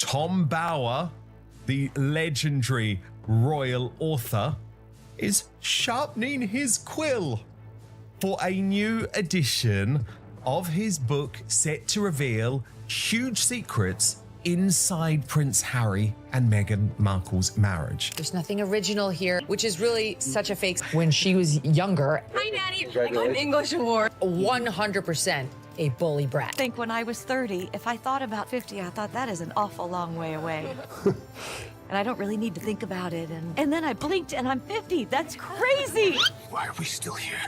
Tom Bower, the legendary royal author, is sharpening his quill for a new edition of his book set to reveal huge secrets inside Prince Harry and Meghan Markle's marriage. There's nothing original here, which is really such a fake. When she was younger, Hi, Nanny. I got an English award. 100% a bully brat. I think when I was 30, if I thought about 50, I thought that is an awful long way away. And I don't really need to think about it. And then I blinked and I'm 50. That's crazy. Why are we still here?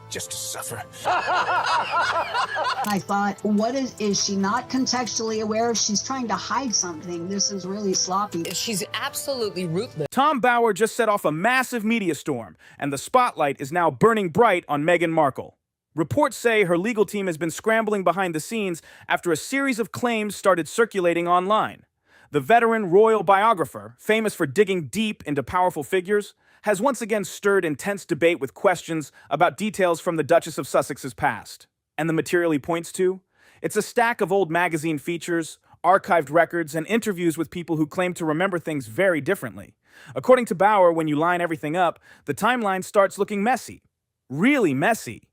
Just to suffer? I thought, what is she not contextually aware? She's trying to hide something. This is really sloppy. She's absolutely ruthless. Tom Bower just set off a massive media storm, and the spotlight is now burning bright on Meghan Markle. Reports say her legal team has been scrambling behind the scenes after a series of claims started circulating online. The veteran royal biographer, famous for digging deep into powerful figures, has once again stirred intense debate with questions about details from the Duchess of Sussex's past. And the material he points to? It's a stack of old magazine features, archived records, and interviews with people who claim to remember things very differently. According to Bower, when you line everything up, the timeline starts looking messy. Really messy.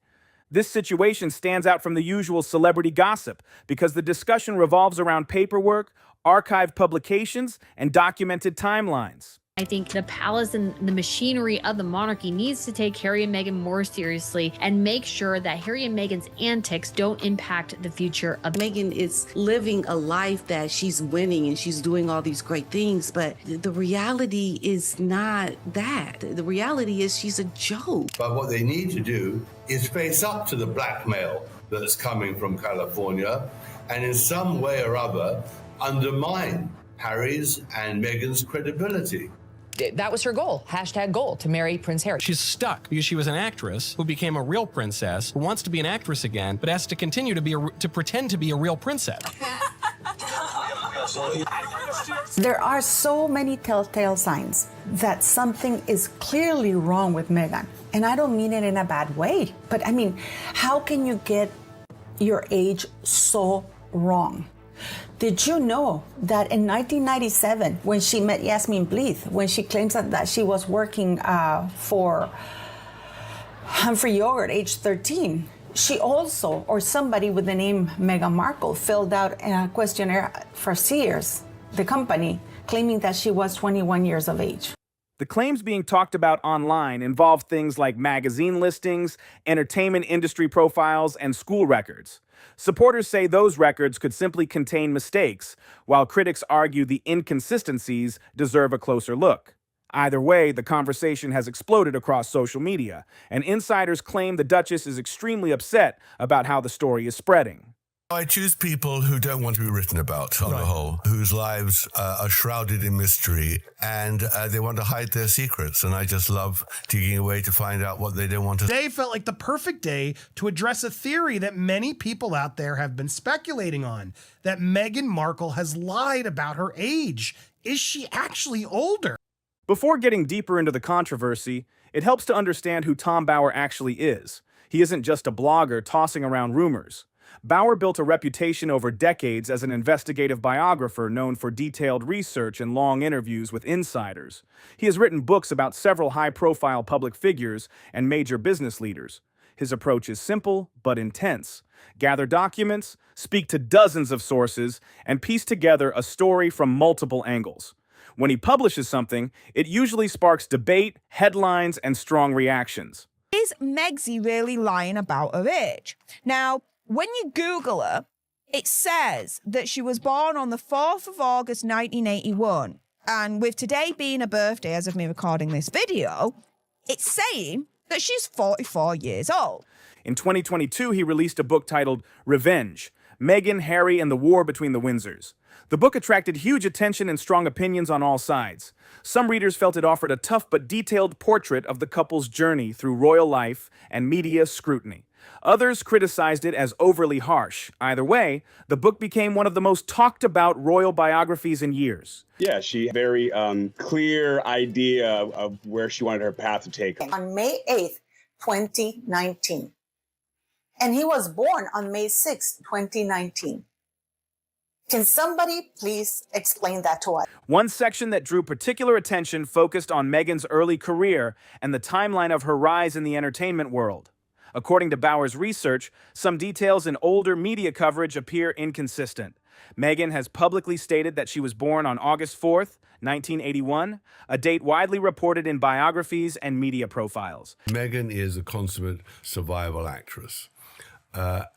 This situation stands out from the usual celebrity gossip because the discussion revolves around paperwork, archived publications, and documented timelines. I think the palace and the machinery of the monarchy needs to take Harry and Meghan more seriously and make sure that Harry and Meghan's antics don't impact the future of Meghan is living a life that she's winning and she's doing all these great things, but the reality is not that. The reality is she's a joke. But what they need to do is face up to the blackmail that's coming from California and in some way or other undermine Harry's and Meghan's credibility. That was her goal, #goal, to marry Prince Harry. She's stuck because she was an actress who became a real princess, who wants to be an actress again, but has to continue to pretend to be a real princess. There are so many telltale signs that something is clearly wrong with Meghan. And I don't mean it in a bad way, but I mean, how can you get your age so wrong? Did you know that in 1997, when she met Yasmin Bleeth, when she claims that she was working for Humphrey Yogurt, age 13, she also, or somebody with the name Meghan Markle, filled out a questionnaire for Sears, the company, claiming that she was 21 years of age. The claims being talked about online involve things like magazine listings, entertainment industry profiles, and school records. Supporters say those records could simply contain mistakes, while critics argue the inconsistencies deserve a closer look. Either way, the conversation has exploded across social media, and insiders claim the Duchess is extremely upset about how the story is spreading. I choose people who don't want to be written about on the whole, whose lives are shrouded in mystery, and they want to hide their secrets. And I just love digging away to find out what they don't want to. Today felt like the perfect day to address a theory that many people out there have been speculating on, that Meghan Markle has lied about her age. Is she actually older? Before getting deeper into the controversy, it helps to understand who Tom Bower actually is. He isn't just a blogger tossing around rumors. Bower built a reputation over decades as an investigative biographer known for detailed research and long interviews with insiders. He has written books about several high-profile public figures and major business leaders. His approach is simple but intense. Gather documents, speak to dozens of sources, and piece together a story from multiple angles. When he publishes something, it usually sparks debate, headlines, and strong reactions. Is Megsy really lying about her age? Now, when you Google her, it says that she was born on the 4th of August, 1981. And with today being her birthday, as of me recording this video, it's saying that she's 44 years old. In 2022, he released a book titled Revenge: Meghan, Harry, and the War Between the Windsors. The book attracted huge attention and strong opinions on all sides. Some readers felt it offered a tough but detailed portrait of the couple's journey through royal life and media scrutiny. Others criticized it as overly harsh. Either way, the book became one of the most talked about royal biographies in years. Yeah, she had a very clear idea of where she wanted her path to take. On May 8th, 2019. And he was born on May 6th, 2019. Can somebody please explain that to us? One section that drew particular attention focused on Meghan's early career and the timeline of her rise in the entertainment world. According to Bauer's research, some details in older media coverage appear inconsistent. Meghan has publicly stated that she was born on August 4th, 1981, a date widely reported in biographies and media profiles. Meghan is a consummate survival actress.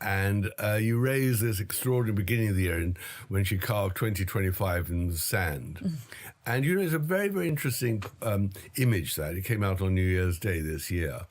And you raise this extraordinary beginning of the year when she carved 2025 in the sand. And, you know, it's a very, very interesting image that it came out on New Year's Day this year,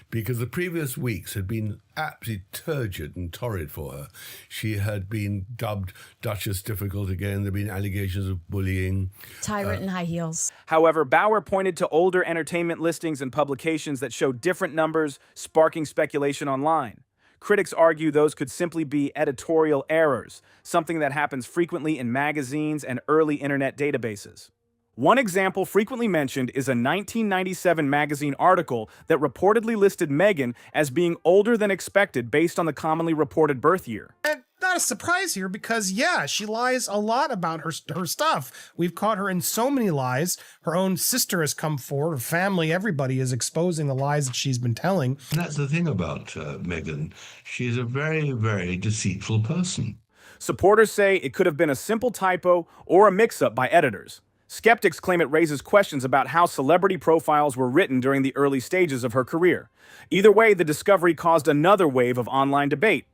because the previous weeks had been absolutely turgid and torrid for her. She had been dubbed Duchess Difficult again. There have been allegations of bullying. Tyrant in high heels. However, Bauer pointed to older entertainment listings and publications that showed different numbers, sparking speculation online. Critics argue those could simply be editorial errors, something that happens frequently in magazines and early internet databases. One example frequently mentioned is a 1997 magazine article that reportedly listed Meghan as being older than expected based on the commonly reported birth year. And not a surprise here because, yeah, she lies a lot about her stuff. We've caught her in so many lies. Her own sister has come forward, her family, everybody is exposing the lies that she's been telling. And that's the thing about Meghan. She's a very, very deceitful person. Supporters say it could have been a simple typo or a mix-up by editors. Skeptics claim it raises questions about how celebrity profiles were written during the early stages of her career. Either way, the discovery caused another wave of online debate.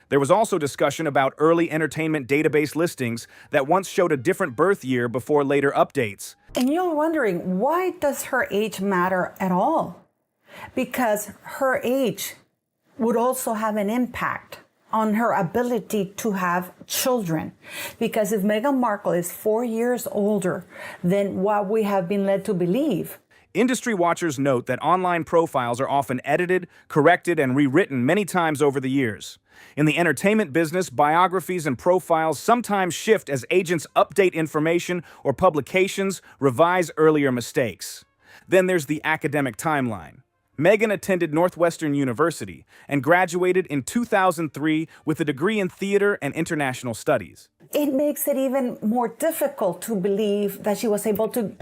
There was also discussion about early entertainment database listings that once showed a different birth year before later updates. And you're wondering, why does her age matter at all? Because her age would also have an impact on her ability to have children. Because if Meghan Markle is 4 years older than what we have been led to believe. Industry watchers note that online profiles are often edited, corrected, and rewritten many times over the years. In the entertainment business, biographies and profiles sometimes shift as agents update information or publications revise earlier mistakes. Then there's the academic timeline. Meghan attended Northwestern University and graduated in 2003 with a degree in theater and international studies. It makes it even more difficult to believe that she was able to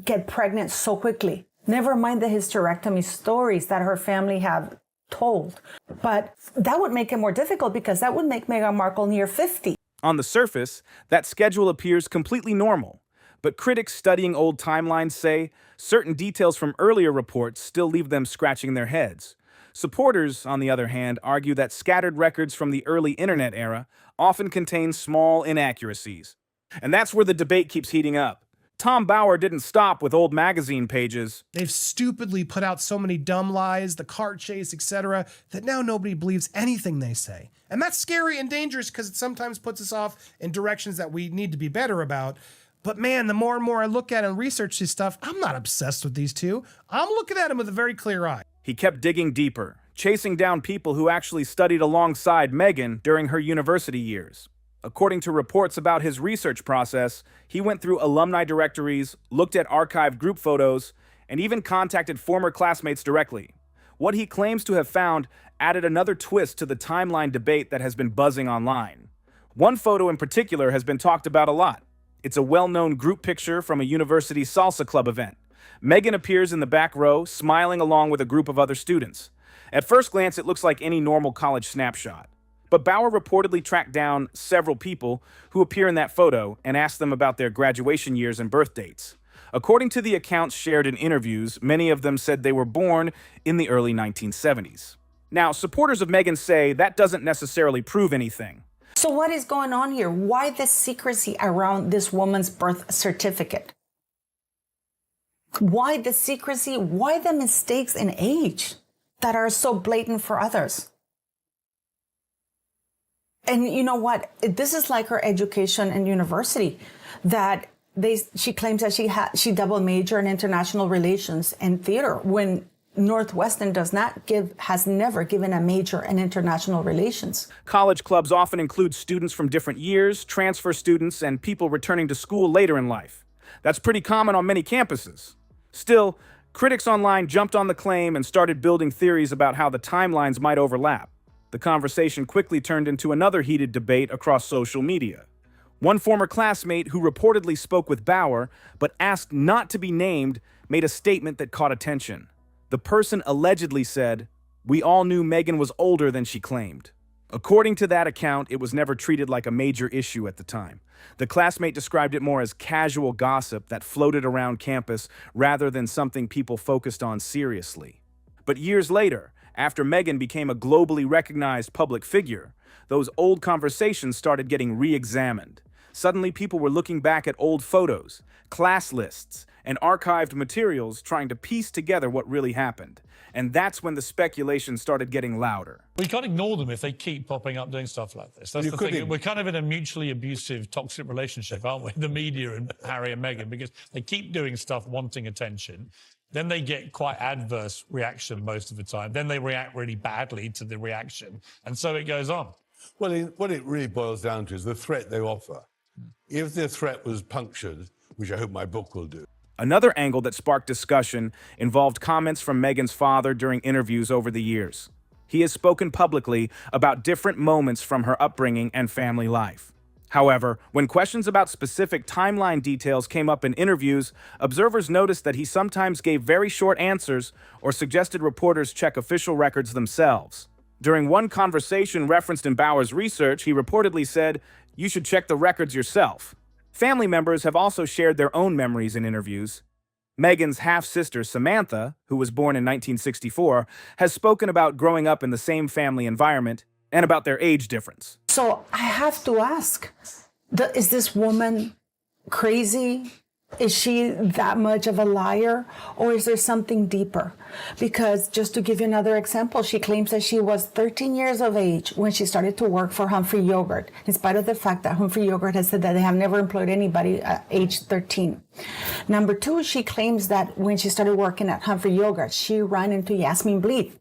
get pregnant so quickly. Never mind the hysterectomy stories that her family have told. But that would make it more difficult because that would make Meghan Markle near 50. On the surface, that schedule appears completely normal. But critics studying old timelines say certain details from earlier reports still leave them scratching their heads. Supporters, on the other hand, argue that scattered records from the early internet era often contain small inaccuracies. And that's where the debate keeps heating up. Tom Bauer didn't stop with old magazine pages. They've stupidly put out so many dumb lies, the car chase, etc., that now nobody believes anything they say. And that's scary and dangerous because it sometimes puts us off in directions that we need to be better about. But man, the more and more I look at and research this stuff, I'm not obsessed with these two. I'm looking at them with a very clear eye. He kept digging deeper, chasing down people who actually studied alongside Meghan during her university years. According to reports about his research process, he went through alumni directories, looked at archived group photos, and even contacted former classmates directly. What he claims to have found added another twist to the timeline debate that has been buzzing online. One photo in particular has been talked about a lot. It's a well-known group picture from a university salsa club event. Meghan appears in the back row, smiling along with a group of other students. At first glance, it looks like any normal college snapshot. But Bauer reportedly tracked down several people who appear in that photo and asked them about their graduation years and birth dates. According to the accounts shared in interviews, many of them said they were born in the early 1970s. Now, supporters of Meghan say that doesn't necessarily prove anything. So what is going on here? Why the secrecy around this woman's birth certificate? Why the secrecy? Why the mistakes in age that are so blatant for others? And you know what? This is like her education in university, that she claims that she double major in international relations and theater when Northwestern has never given a major in international relations. College clubs often include students from different years, transfer students, and people returning to school later in life. That's pretty common on many campuses. Still, critics online jumped on the claim and started building theories about how the timelines might overlap. The conversation quickly turned into another heated debate across social media. One former classmate who reportedly spoke with Bauer, but asked not to be named, made a statement that caught attention. The person allegedly said, "We all knew Meghan was older than she claimed." According to that account, it was never treated like a major issue at the time. The classmate described it more as casual gossip that floated around campus rather than something people focused on seriously. But years later, after Meghan became a globally recognized public figure, those old conversations started getting re-examined. Suddenly, people were looking back at old photos, class lists, and archived materials trying to piece together what really happened. And that's when the speculation started getting louder. We can't ignore them if they keep popping up doing stuff like this. That's the thing. We're kind of in a mutually abusive, toxic relationship, aren't we? The media and Harry and Meghan, because they keep doing stuff wanting attention. Then they get quite adverse reaction most of the time. Then they react really badly to the reaction. And so it goes on. Well, what it really boils down to is the threat they offer. If the threat was punctured, which I hope my book will do. Another angle that sparked discussion involved comments from Meghan's father during interviews over the years. He has spoken publicly about different moments from her upbringing and family life. However, when questions about specific timeline details came up in interviews, observers noticed that he sometimes gave very short answers or suggested reporters check official records themselves. During one conversation referenced in Bauer's research, he reportedly said, "You should check the records yourself." Family members have also shared their own memories in interviews. Meghan's half-sister, Samantha, who was born in 1964, has spoken about growing up in the same family environment and about their age difference. So I have to ask, is this woman crazy? Is she that much of a liar? Or is there something deeper? Because just to give you another example, she claims that she was 13 years of age when she started to work for Humphrey Yogurt, in spite of the fact that Humphrey Yogurt has said that they have never employed anybody at age 13. Number two, she claims that when she started working at Humphrey Yogurt, she ran into Yasmin Bleeth,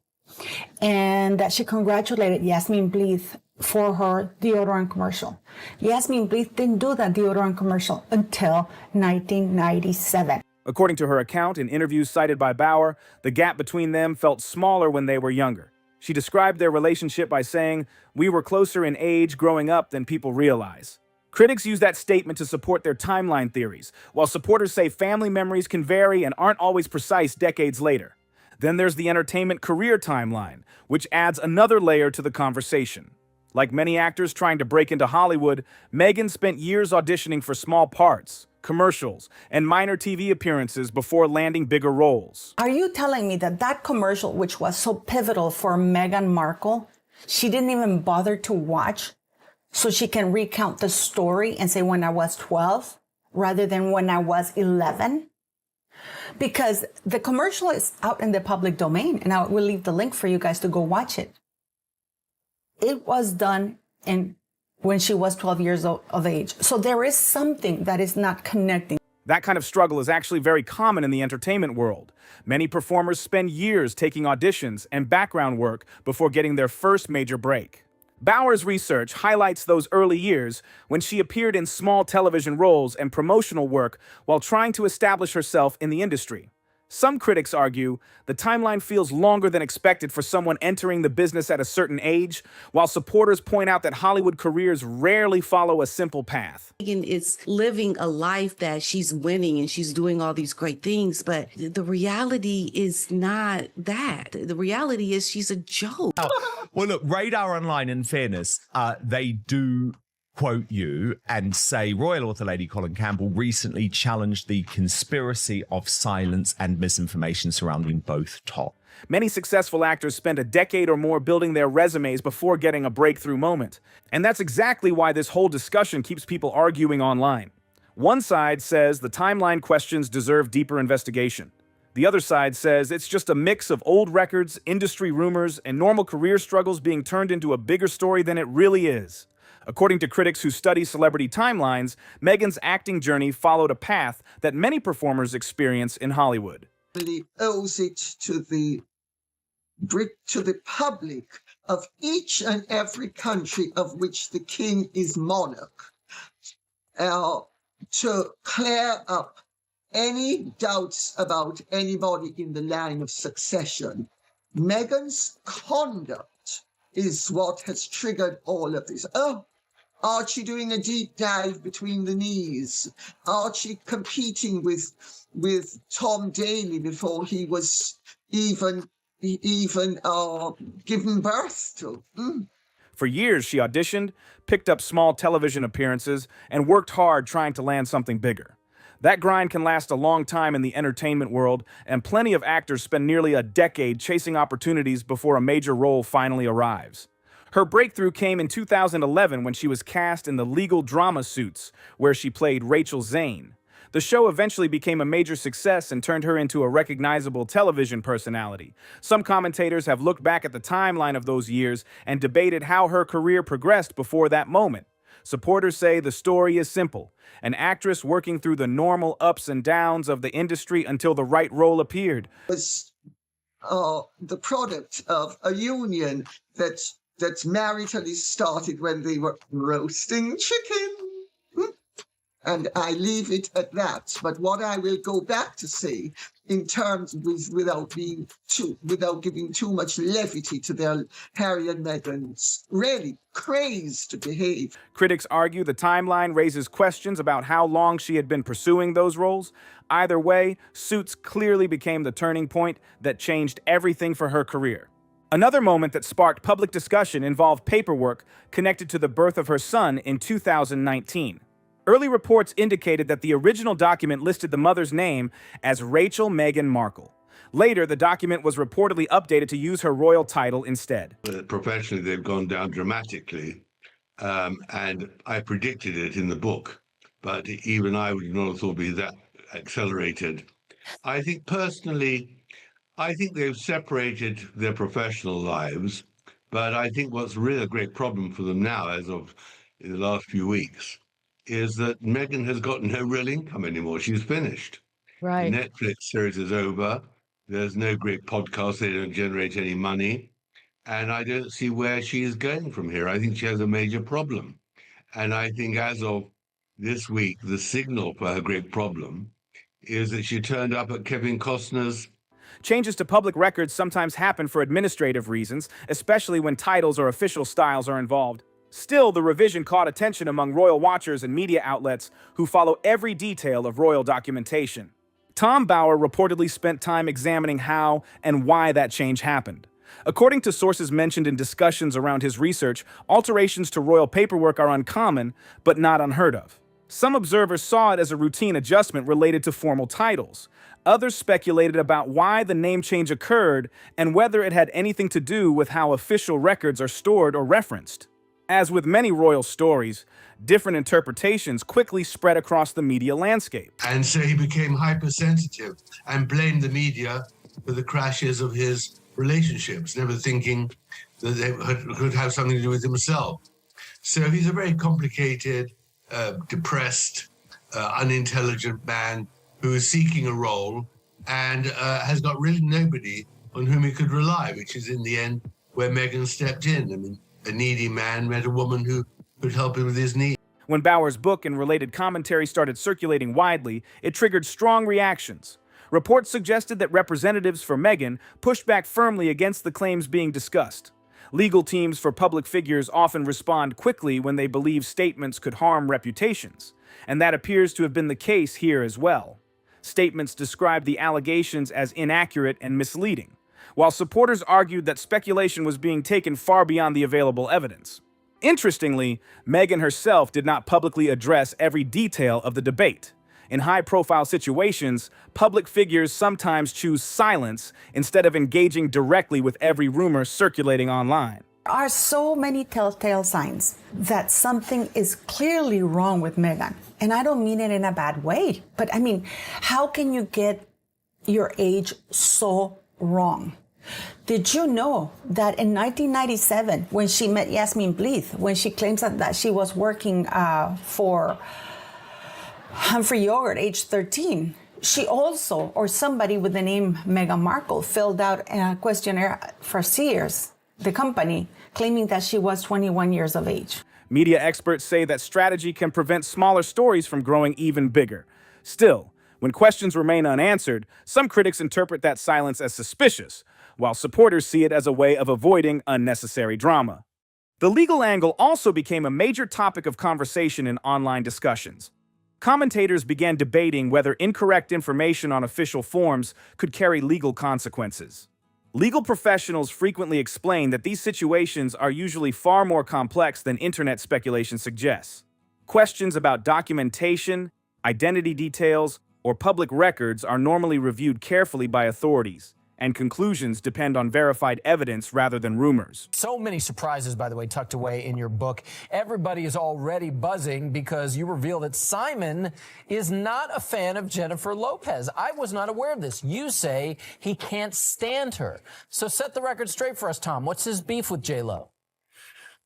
and that she congratulated Yasmin Bleeth for her deodorant commercial. Yasmin Bleeth didn't do that deodorant commercial until 1997. According to her account in interviews cited by Bauer, the gap between them felt smaller when they were younger. She described their relationship by saying, "We were closer in age growing up than people realize." Critics use that statement to support their timeline theories, while supporters say family memories can vary and aren't always precise decades later. Then there's the entertainment career timeline, which adds another layer to the conversation. Like many actors trying to break into Hollywood, Meghan spent years auditioning for small parts, commercials, and minor TV appearances before landing bigger roles. Are you telling me that that commercial, which was so pivotal for Meghan Markle, she didn't even bother to watch so she can recount the story and say when I was 12 rather than when I was 11? Because the commercial is out in the public domain, and I will leave the link for you guys to go watch it. It was done when she was 12 years of age. So there is something that is not connecting. That kind of struggle is actually very common in the entertainment world. Many performers spend years taking auditions and background work before getting their first major break. Bauer's research highlights those early years when she appeared in small television roles and promotional work while trying to establish herself in the industry. Some critics argue the timeline feels longer than expected for someone entering the business at a certain age, while supporters point out that Hollywood careers rarely follow a simple path. Meghan is living a life that she's winning and she's doing all these great things, but the reality is not that. The reality is she's a joke. Well, look, Radar Online, in fairness, they do quote you and say Royal author Lady Colin Campbell recently challenged the conspiracy of silence and misinformation surrounding both top. Many successful actors spend a decade or more building their resumes before getting a breakthrough moment. And that's exactly why this whole discussion keeps people arguing online. One side says the timeline questions deserve deeper investigation. The other side says it's just a mix of old records, industry rumors, and normal career struggles being turned into a bigger story than it really is. According to critics who study celebrity timelines, Meghan's acting journey followed a path that many performers experience in Hollywood. Really owes it to the public of each and every country of which the king is monarch to clear up any doubts about anybody in the line of succession. Meghan's conduct is what has triggered all of this. Oh, Archie doing a deep dive between the knees. Archie competing with Tom Daly before he was even given birth to. For years, she auditioned, picked up small television appearances, and worked hard trying to land something bigger. That grind can last a long time in the entertainment world, and plenty of actors spend nearly a decade chasing opportunities before a major role finally arrives. Her breakthrough came in 2011 when she was cast in the legal drama Suits, where she played Rachel Zane. The show eventually became a major success and turned her into a recognizable television personality. Some commentators have looked back at the timeline of those years and debated how her career progressed before that moment. Supporters say the story is simple: an actress working through the normal ups and downs of the industry until the right role appeared. Was the product of a union that maritally started when they were roasting chicken. And I leave it at that. But what I will go back to say, in terms without giving too much levity to their Harry and Meghan's really crazed behave. Critics argue the timeline raises questions about how long she had been pursuing those roles. Either way, Suits clearly became the turning point that changed everything for her career. Another moment that sparked public discussion involved paperwork connected to the birth of her son in 2019. Early reports indicated that the original document listed the mother's name as Rachel Meghan Markle. Later, the document was reportedly updated to use her royal title instead. Professionally, they've gone down dramatically, and I predicted it in the book, but even I would not have thought it'd be that accelerated. I think personally, they've separated their professional lives, but I think what's really a great problem for them now, as of in the last few weeks, is that Meghan has got no real income anymore. She's finished. Right. The Netflix series is over. There's no great podcast. They don't generate any money. And I don't see where she is going from here. I think she has a major problem. And I think as of this week, the signal for her great problem is that she turned up at Kevin Costner's. Changes to public records sometimes happen for administrative reasons, especially when titles or official styles are involved. Still, the revision caught attention among royal watchers and media outlets who follow every detail of royal documentation. Tom Bauer reportedly spent time examining how and why that change happened. According to sources mentioned in discussions around his research, alterations to royal paperwork are uncommon, but not unheard of. Some observers saw it as a routine adjustment related to formal titles. Others speculated about why the name change occurred and whether it had anything to do with how official records are stored or referenced. As with many royal stories, different interpretations quickly spread across the media landscape. And so he became hypersensitive and blamed the media for the crashes of his relationships, never thinking that they could have something to do with himself. So he's a very complicated, depressed, unintelligent man who is seeking a role and has got really nobody on whom he could rely, which is in the end where Meghan stepped in. I mean, a needy man met a woman who could help him with his needs. When Bauer's book and related commentary started circulating widely, it triggered strong reactions. Reports suggested that representatives for Meghan pushed back firmly against the claims being discussed. Legal teams for public figures often respond quickly when they believe statements could harm reputations, and that appears to have been the case here as well. Statements described the allegations as inaccurate and misleading, while supporters argued that speculation was being taken far beyond the available evidence. Interestingly, Meghan herself did not publicly address every detail of the debate. In high-profile situations, public figures sometimes choose silence instead of engaging directly with every rumor circulating online. There are so many telltale signs that something is clearly wrong with Meghan. And I don't mean it in a bad way, but I mean, how can you get your age so wrong? Did you know that in 1997, when she met Yasmin Bleeth, when she claims that she was working for Humphrey Yogurt, age 13, she also, or somebody with the name Meghan Markle, filled out a questionnaire for Sears, the company, claiming that she was 21 years of age. Media experts say that strategy can prevent smaller stories from growing even bigger. Still, when questions remain unanswered, some critics interpret that silence as suspicious, while supporters see it as a way of avoiding unnecessary drama. The legal angle also became a major topic of conversation in online discussions. Commentators began debating whether incorrect information on official forms could carry legal consequences. Legal professionals frequently explain that these situations are usually far more complex than internet speculation suggests. Questions about documentation, identity details, or public records are normally reviewed carefully by authorities, and conclusions depend on verified evidence rather than rumors. So many surprises, by the way, tucked away in your book. Everybody is already buzzing because you reveal that Simon is not a fan of Jennifer Lopez. I was not aware of this. You say he can't stand her. So set the record straight for us, Tom. What's his beef with J-Lo?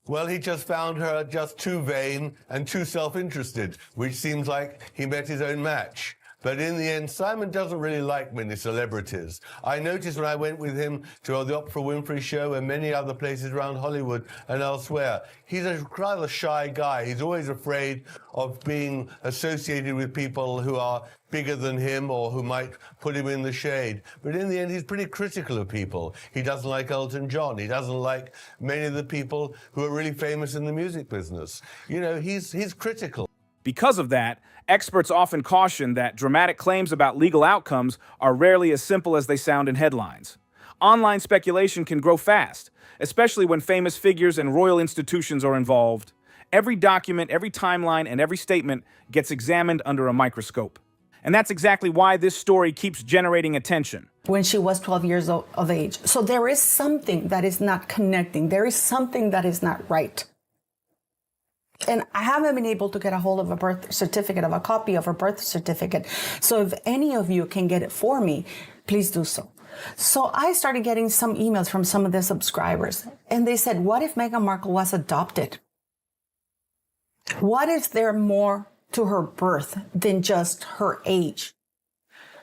Well, he just found her just too vain and too self-interested, which seems like he met his own match. But in the end, Simon doesn't really like many celebrities. I noticed when I went with him to the Oprah Winfrey Show and many other places around Hollywood and elsewhere, he's a rather shy guy. He's always afraid of being associated with people who are bigger than him or who might put him in the shade. But in the end, he's pretty critical of people. He doesn't like Elton John. He doesn't like many of the people who are really famous in the music business. You know, he's critical. Because of that, experts often caution that dramatic claims about legal outcomes are rarely as simple as they sound in headlines. Online speculation can grow fast, especially when famous figures and royal institutions are involved. Every document, every timeline, and every statement gets examined under a microscope. And that's exactly why this story keeps generating attention. When she was 12 years of age. So there is something that is not connecting. There is something that is not right. And I haven't been able to get a hold of a birth certificate, of a copy of her birth certificate. So if any of you can get it for me, please do so. So I started getting some emails from some of the subscribers. And they said, what if Meghan Markle was adopted? What if there more to her birth than just her age?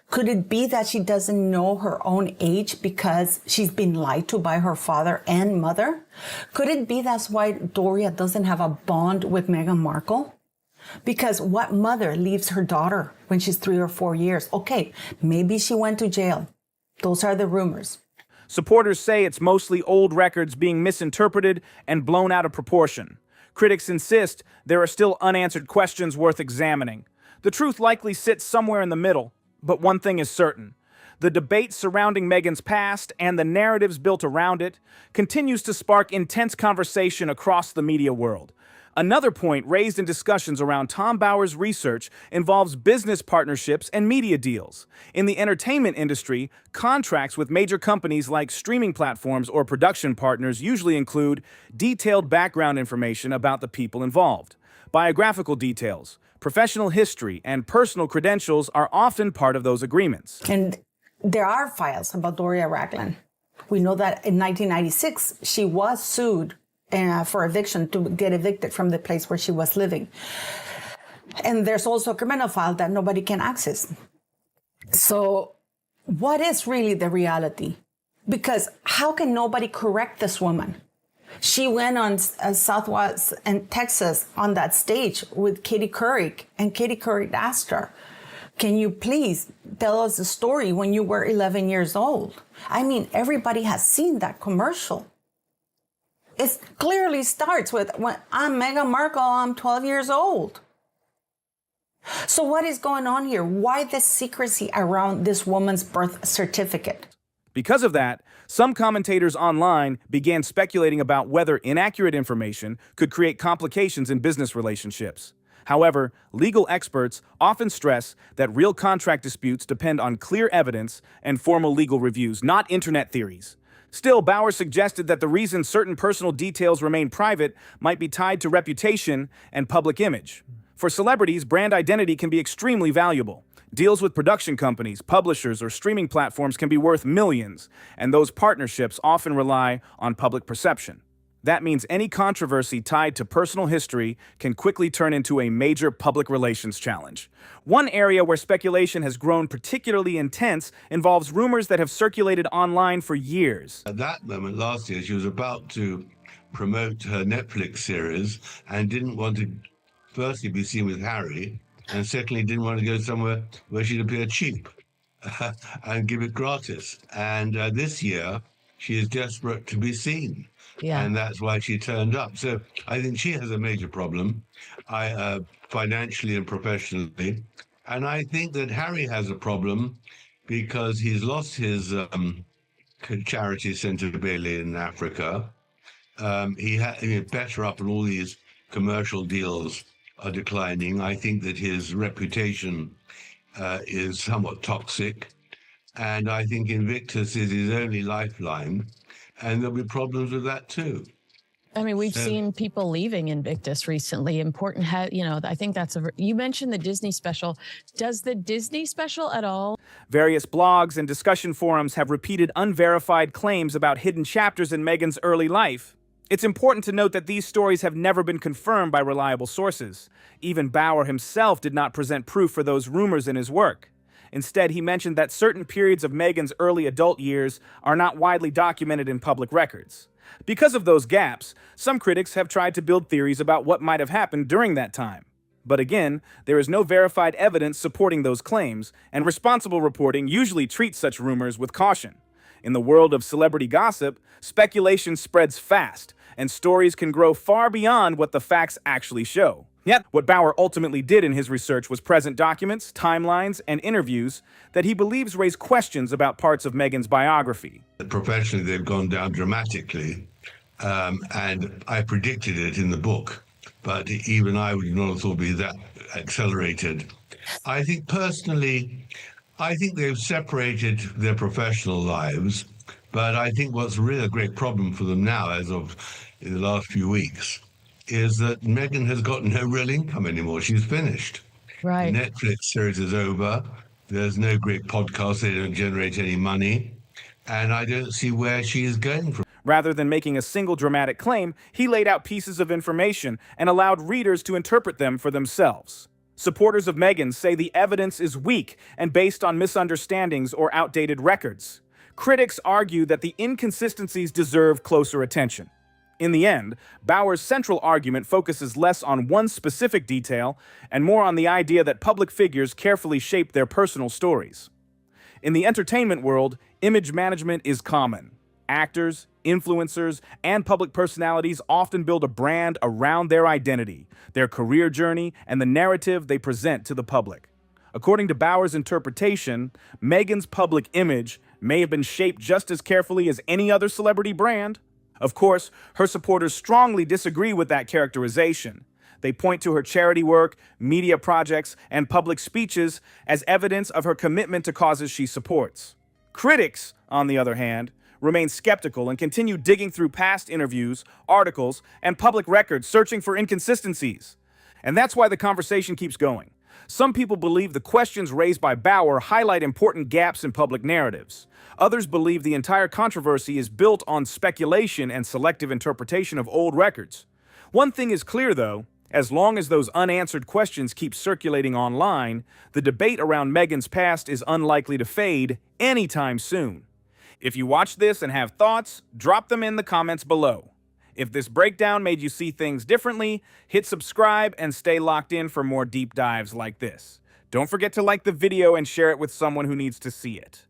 Could it be that she doesn't know her own age because she's been lied to by her father and mother? Could it be that's why Doria doesn't have a bond with Meghan Markle? Because what mother leaves her daughter when she's 3 or 4 years? Okay, maybe she went to jail. Those are the rumors. Supporters say it's mostly old records being misinterpreted and blown out of proportion. Critics insist there are still unanswered questions worth examining. The truth likely sits somewhere in the middle. But one thing is certain. The debate surrounding Meghan's past and the narratives built around it continues to spark intense conversation across the media world. Another point raised in discussions around Tom Bower's research involves business partnerships and media deals. In the entertainment industry, contracts with major companies like streaming platforms or production partners usually include detailed background information about the people involved. Biographical details, professional history, and personal credentials are often part of those agreements. And there are files about Doria Ragland. We know that in 1996, she was sued for eviction to get evicted from the place where she was living. And there's also a criminal file that nobody can access. So what is really the reality? Because how can nobody correct this woman? She went on Southwest and Texas on that stage with Katie Couric, and Katie Couric asked her, can you please tell us the story when you were 11 years old? I mean, everybody has seen that commercial. It clearly starts with, when I'm Meghan Markle, I'm 12 years old. So what is going on here? Why the secrecy around this woman's birth certificate? Because of that, some commentators online began speculating about whether inaccurate information could create complications in business relationships. However, legal experts often stress that real contract disputes depend on clear evidence and formal legal reviews, not internet theories. Still, Bower suggested that the reason certain personal details remain private might be tied to reputation and public image. For celebrities, brand identity can be extremely valuable. Deals with production companies, publishers, or streaming platforms can be worth millions, and those partnerships often rely on public perception. That means any controversy tied to personal history can quickly turn into a major public relations challenge. One area where speculation has grown particularly intense involves rumors that have circulated online for years. At that moment last year, she was about to promote her Netflix series and didn't want to firstly be seen with Harry, and secondly, didn't want to go somewhere where she'd appear cheap and give it gratis. And this year, she is desperate to be seen. Yeah. And that's why she turned up. So I think she has a major problem, financially and professionally. And I think that Harry has a problem because he's lost his charity centre Bailey in Africa. He's better up, and all these commercial deals are declining. I think that his reputation is somewhat toxic. And I think Invictus is his only lifeline. And there'll be problems with that too. I mean, we've seen people leaving Invictus recently. Important, I think that's you mentioned the Disney special. Does the Disney special at all? Various blogs and discussion forums have repeated unverified claims about hidden chapters in Meghan's early life. It's important to note that these stories have never been confirmed by reliable sources. Even Bauer himself did not present proof for those rumors in his work. Instead, he mentioned that certain periods of Meghan's early adult years are not widely documented in public records. Because of those gaps, some critics have tried to build theories about what might have happened during that time. But again, there is no verified evidence supporting those claims, and responsible reporting usually treats such rumors with caution. In the world of celebrity gossip, speculation spreads fast, and stories can grow far beyond what the facts actually show. Yet, what Bauer ultimately did in his research was present documents, timelines, and interviews that he believes raise questions about parts of Meghan's biography. Professionally, they've gone down dramatically, and I predicted it in the book, but even I would not have thought it'd be that accelerated. I think personally, they've separated their professional lives, but I think what's really a great problem for them now, as of in the last few weeks, is that Meghan has got no real income anymore. She's finished. Right. The Netflix series is over. There's no great podcast. They don't generate any money. And I don't see where she is going from. Rather than making a single dramatic claim, he laid out pieces of information and allowed readers to interpret them for themselves. Supporters of Meghan say the evidence is weak and based on misunderstandings or outdated records. Critics argue that the inconsistencies deserve closer attention. In the end, Bauer's central argument focuses less on one specific detail and more on the idea that public figures carefully shape their personal stories. In the entertainment world, image management is common. Actors, influencers, and public personalities often build a brand around their identity, their career journey, and the narrative they present to the public. According to Bauer's interpretation, Meghan's public image may have been shaped just as carefully as any other celebrity brand. Of course, her supporters strongly disagree with that characterization. They point to her charity work, media projects, and public speeches as evidence of her commitment to causes she supports. Critics, on the other hand, remain skeptical and continue digging through past interviews, articles, and public records searching for inconsistencies. And that's why the conversation keeps going. Some people believe the questions raised by Bauer highlight important gaps in public narratives. Others believe the entire controversy is built on speculation and selective interpretation of old records. One thing is clear, though. As long as those unanswered questions keep circulating online, the debate around Meghan's past is unlikely to fade anytime soon. If you watch this and have thoughts, drop them in the comments below. If this breakdown made you see things differently, hit subscribe and stay locked in for more deep dives like this. Don't forget to like the video and share it with someone who needs to see it.